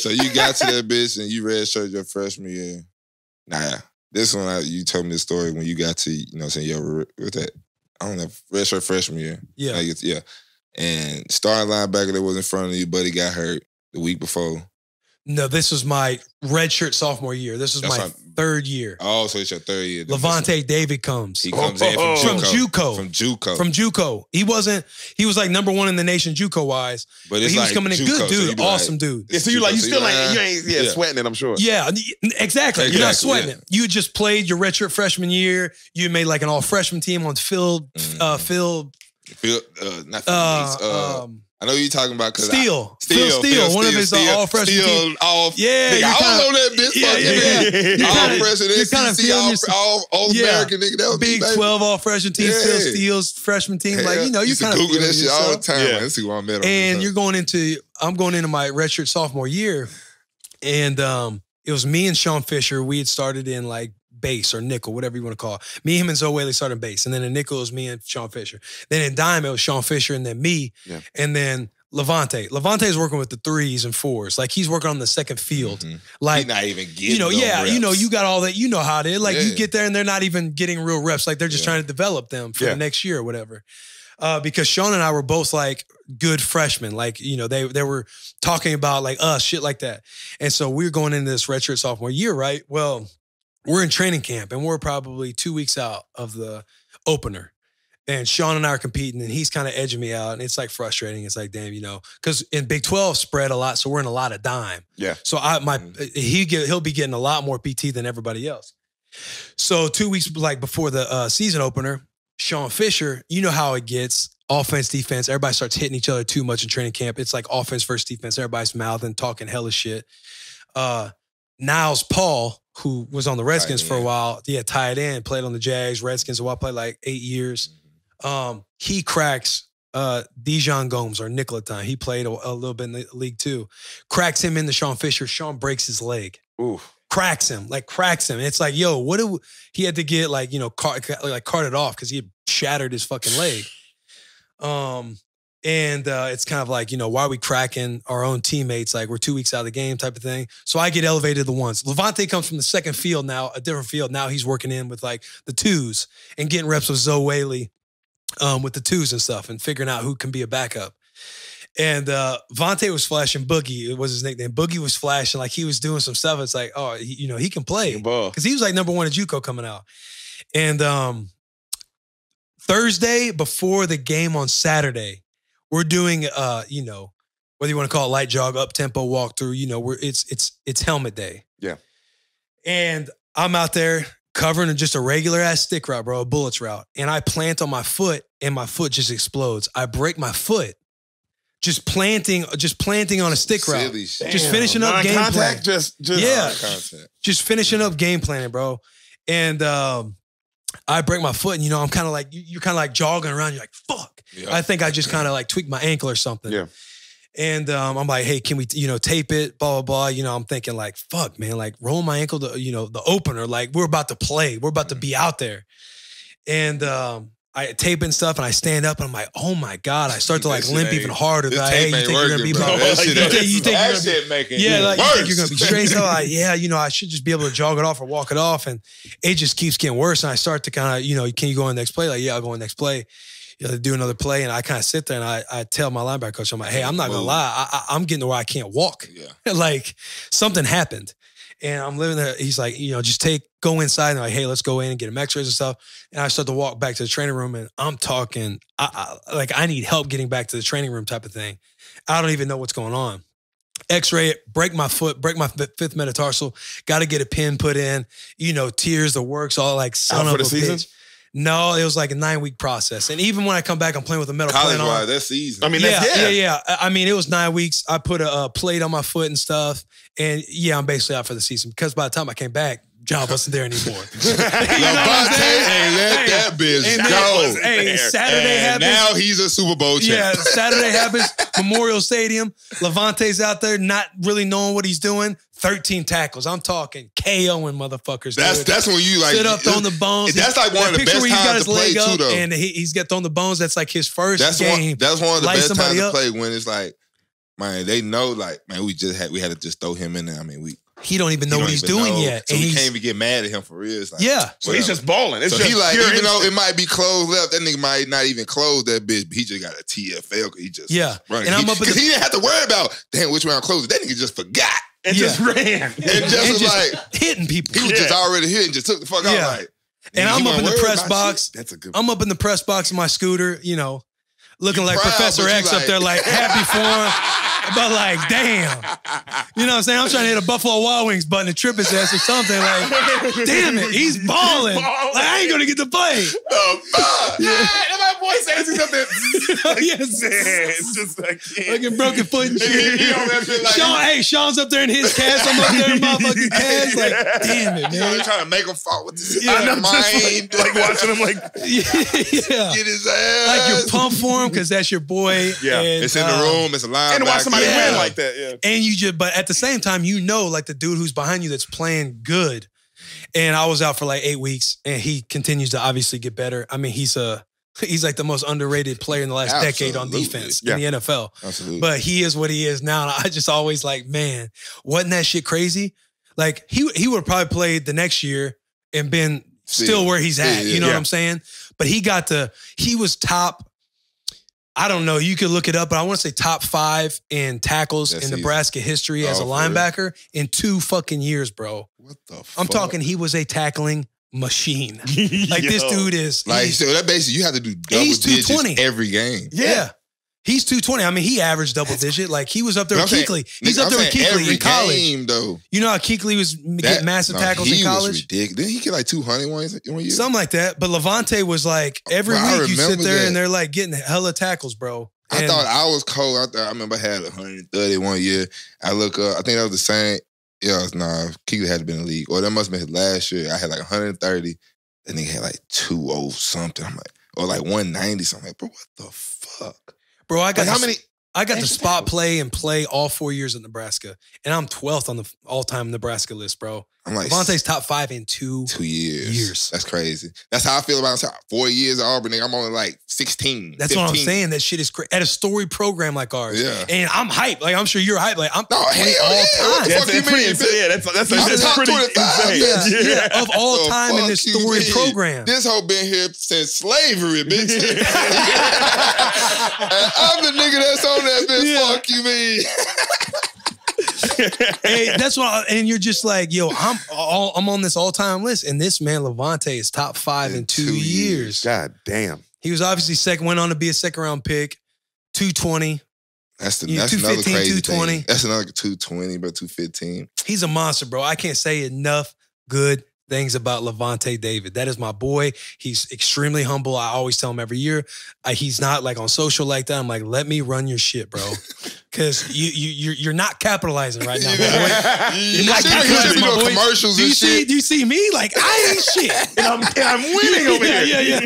So you got to that bitch and you redshirted your freshman year. Nah, this one, you told me the story when you got to, you know what I'm saying, with that, I don't know, redshirt freshman year. Yeah. Yeah. And starting linebacker that was in front of you, buddy got hurt the week before. No, this was my redshirt sophomore year. This was my third year. Oh, so it's your third year. Lavonte David comes. He comes in from JUCO. From JUCO. He was like number 1 in the nation JUCO-wise. But he was coming in good dude, awesome dude. Yeah, so you ain't sweating it, I'm sure. Yeah, exactly. You're not sweating it. You just played your redshirt freshman year. You made like an all-freshman team on Phil. I know you're talking about because Phil Steele, one of his all-freshman team. Yeah, I don't know that bitch. All-freshman, all-American nigga. That was Big 12 all-freshman team. Phil Steele's freshman team. Like, you know, you kind of Google that shit all the time. Yeah. Let's see where I met him. And I'm going into my redshirt sophomore year, and it was me and Sean Fisher. We had started in like base or nickel, whatever you want to call it. Me, him, and Zoe Whaley started in base. And then in nickel, it was me and Sean Fisher. Then in dime, it was Sean Fisher and then me. Yeah. And then Lavonte. Lavonte is working with the 3s and 4s. Like, he's working on the second field. Mm-hmm. Like, he's not even getting reps. You got all that. You know how it is. Like, you get there and they're not even getting real reps. Like, they're just trying to develop them for the next year or whatever. Because Sean and I were both like good freshmen. Like, you know, they were talking about like us, shit like that. And so we were going into this redshirt sophomore year, right? Well, we're in training camp and we're probably 2 weeks out of the opener. And Sean and I are competing and he's kind of edging me out. And it's like frustrating. It's like, damn, you know, because in Big 12 spread a lot. So we're in a lot of dime. Yeah. So he'll be getting a lot more PT than everybody else. So 2 weeks like before the season opener, Sean Fisher, you know how it gets. Offense, defense, everybody starts hitting each other too much in training camp. It's like offense versus defense. Everybody's mouthing, talking hella shit. Niles Paul, who was on the Redskins for a while, tied in, played on the Jags, Redskins, a while, played like 8 years. He cracks Dijon Gomes or nickel at the time. He played a little bit in the league too. Cracks him into Sean Fisher. Sean breaks his leg. Ooh. Cracks him. It's like, yo, he had to get like, you know, carted off because he had shattered his fucking leg. And it's kind of like, you know, why are we cracking our own teammates? Like, we're 2 weeks out of the game type of thing. So I get elevated to the 1s. Lavonte comes from the second field now, a different field. Now he's working in with like the 2s and getting reps with Zoe Whaley with the 2s and stuff and figuring out who can be a backup. And Vontae was flashing Boogie. It was his nickname. Boogie was flashing like he was doing some stuff. It's like, oh, he can play. Because he was like number 1 at JUCO coming out. And Thursday before the game on Saturday, we're doing, you know, whether you want to call it light jog, up-tempo walkthrough, you know, it's helmet day. Yeah. And I'm out there covering just a regular-ass stick route, bro, a bullets route. And I plant on my foot, and my foot just explodes. I break my foot. Just planting on a stick route. Just finishing up game plan. Just finishing up game planning, bro. And I break my foot, and you know, I'm kind of like, you're kind of like jogging around. You're like, fuck. Yeah. I think I just kind of like tweaked my ankle or something. Yeah. And I'm like, hey, can we, you know, tape it? Blah, blah, blah. You know, I'm thinking like, fuck, man, like roll my ankle to, you know, the opener. Like, we're about to play. We're about to be out there. And I tape and stuff, and I stand up, and I'm like, oh my God. I start to like limp even harder. Like, hey, you think you're going to be straight? So like, yeah, you know, I should just be able to jog it off or walk it off. And it just keeps getting worse. And I start to kind of, you know, can you go in the next play? Like, yeah, I'll go in the next play. You know, do another play. And I kind of sit there and I tell my linebacker coach, I'm like, hey, I'm not going to lie. I'm getting to where I can't walk. Yeah. Like, something happened. And I'm living there. He's like, you know, just go inside. And I'm like, hey, let's go in and get him x-rays and stuff. And I start to walk back to the training room, and I'm talking, I need help getting back to the training room type of thing. I don't even know what's going on. X-ray it, break my foot, break my 5th metatarsal, got to get a pin put in, you know, tears, the works, all like son of a bitch. No, it was like a 9-week process. And even when I come back, I'm playing with a metal plate on. That's season. I mean, yeah. I mean, it was 9 weeks. I put a plate on my foot and stuff. And yeah, I'm basically out for the season because by the time I came back, John wasn't there anymore. Lavonte ain't let that bitch go. Hey, Saturday happens. Now he's a Super Bowl champ. Yeah, Saturday happens. Memorial Stadium. Lavante's out there not really knowing what he's doing. 13 tackles. I'm talking KOing motherfuckers. That's when you like sit up, throwing the bones. That's like one of the best times to play too, though. And he's got thrown the bones. That's like his first game. That's one of the best times to play when it's like man, they know, like, man, we had to just throw him in there. I mean, he don't even know what he's doing yet. So we can't even get mad at him for real. It's like, yeah. So he's just balling. It's so just he like, even though it might be closed left, that nigga might not even close that bitch, but he just got a TFL because he just running. And because he didn't have to worry about, damn, which way I'm closing. That nigga just forgot. And just ran. And just was like hitting people. He was just already here and just took the fuck out. Like, and I'm up in the press box. That's a good I'm up in the press box in my scooter, you know, looking like Professor X up there, like happy for him. But like, damn. You know what I'm saying? I'm trying to hit a Buffalo Wild Wings button to trip his ass or something. Like, damn it, he's balling. Like, I ain't gonna get to play. Oh, fuck. Yeah. My boy says he's up there. Yes. It's just like, fucking broken foot and shit. Sean's up there in his cast. I'm up there in motherfucking cast. Like, damn it, man. I'm trying to make him fall with this mind. Like watching him, like, get his ass. Like, you're pumped for him because that's your boy. Yeah. And, it's in the room. It's a linebacker. And to watch somebody win like that, And you just, but at the same time, you know, like the dude who's behind you that's playing good. And I was out for like 8 weeks, and he continues to obviously get better. I mean, he's like the most underrated player in the last decade on defense in the NFL. Absolutely. But he is what he is now. And I just always like, man, wasn't that shit crazy? Like he would have probably played the next year and been still where he's at. You know what I'm saying? But he was top. I don't know. You could look it up, but I want to say top 5 in tackles in Nebraska history as a linebacker in 2 fucking years, bro. What the fuck? I'm talking he was a tackling machine. Like this dude is. Like, so that basically you have to do double digits every game. Yeah. He's 220. I mean, he averaged double digit. Like he was up there with Kuechly. He's up there with Kuechly in college. Game, though. You know how Kuechly was getting massive tackles in college? He was ridiculous. Didn't he get like 200 one year? Something like that. But Lavonte was like, every week you sit there and they're like getting hella tackles, bro. I thought I was cold. I remember I had 130 one year. I look up, I think that was the same. Yeah, nah, Keaton had to be in the league. Or that must have been his last year. I had like 130. That nigga had like 200 something. I'm like, or like 190 something. Like, bro, what the fuck? Bro, I got like, how many? I got to spot play and play all 4 years at Nebraska. And I'm 12th on the all-time Nebraska list, bro. I'm like, Lavonte's top 5 in 2 years. That's crazy. That's how I feel about it. 4 years at Auburn, nigga. I'm only like 16. That's 15. what I'm saying. That shit is crazy. At a story program like ours. Yeah. And I'm hyped. Like, I'm sure you're hyped. Like, I'm all time. That's pretty insane. Yeah, that's pretty insane. Yeah, of all time in this story program. This whole been here since slavery, bitch. And I'm the nigga that's on that bitch. Yeah. Fuck you, mean. Hey, that's what. And you're just like, yo, I'm on this all-time list, and this man Lavonte is top 5 in 2 years. God damn. He was obviously went on to be a second-round pick, 220. That's another crazy 220. thing. That's another 220, but 215. He's a monster, bro. I can't say enough good things about Lavonte David. That is my boy. He's extremely humble. I always tell him every year. He's not like on social like that. I'm like, let me run your shit, bro. Because you're not capitalizing right now, my boy. You're not capitalizing, my boy. Commercials and shit. Do you see me? Like, I ain't shit. And I'm winning over here. Yeah.